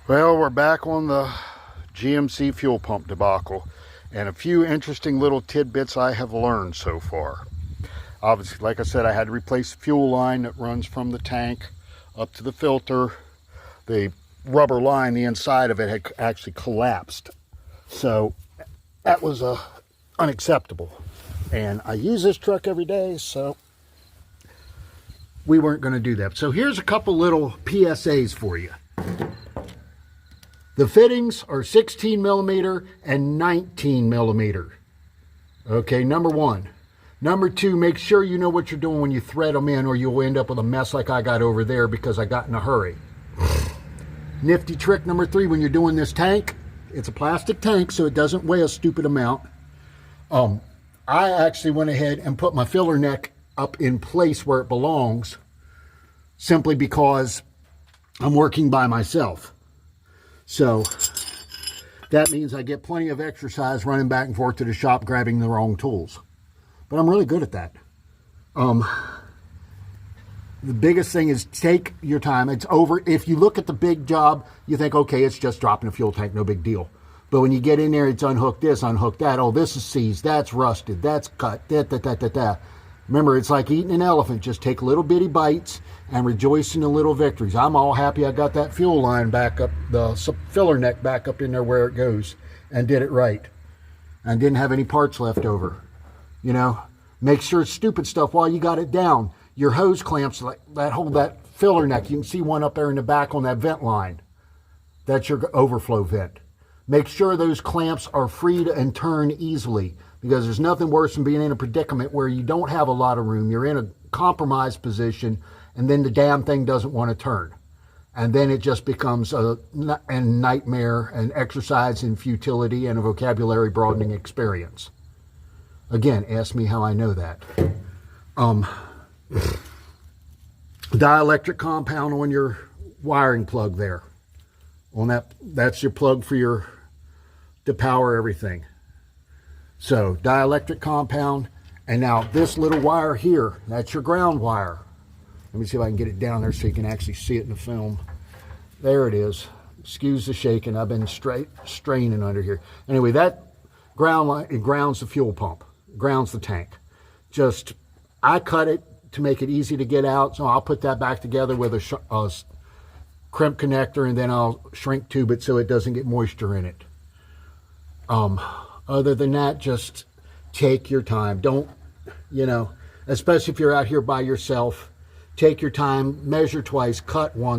Well, we're back on the GMC fuel pump debacle, and a few interesting little tidbits I have learned so far. Obviously, like I said, I had to replace the fuel line that runs from the tank up to the filter. The rubber line, the inside of it, had actually collapsed. So that was unacceptable. And I use this truck every day, so we weren't going to do that. So here's a couple little PSAs for you. The fittings are 16 millimeter and 19 millimeter. Okay, number one. Number two, make sure you know what you're doing when you thread them in, or you'll end up with a mess like I got over there because I got in a hurry. Nifty trick number three, when you're doing this tank, it's a plastic tank, so it doesn't weigh a stupid amount. I actually went ahead and put my filler neck up in place where it belongs, simply because I'm working by myself. So that means I get plenty of exercise running back and forth to the shop grabbing the wrong tools. But I'm really good at that. The biggest thing is take your time. It's over. If you look at the big job, you think, okay, it's just dropping a fuel tank, no big deal. But when you get in there, it's unhook this, unhook that. Oh, this is seized, that's rusted, that's cut, Remember, it's like eating an elephant. Just take little bitty bites and rejoice in the little victories. I'm all happy I got that fuel line back up, the filler neck back up in there where it goes, and did it right. And didn't have any parts left over. You know, make sure it's stupid stuff while you got it down. Your hose clamps that hold that filler neck. You can see one up there in the back on that vent line. That's your overflow vent. Make sure those clamps are free to and turn easily, because there's nothing worse than being in a predicament where you don't have a lot of room. You're in a compromised position, and then the damn thing doesn't want to turn. And then it just becomes a nightmare, an exercise in futility, and a vocabulary broadening experience. Again, ask me how I know that. Dielectric compound on your wiring plug there. On that's your plug for to power everything. So dielectric compound, and now this little wire here, that's your ground wire. Let me see if I can get it down there so you can actually see it in the film. There it is. Excuse the shaking. I've been straining under here. Anyway, that ground line, it grounds the fuel pump, grounds the tank. Just, I cut it to make it easy to get out, so I'll put that back together with a crimp connector, and then I'll shrink tube it so it doesn't get moisture in it. Other than that, just take your time. Don't, especially if you're out here by yourself, take your time, measure twice, cut once.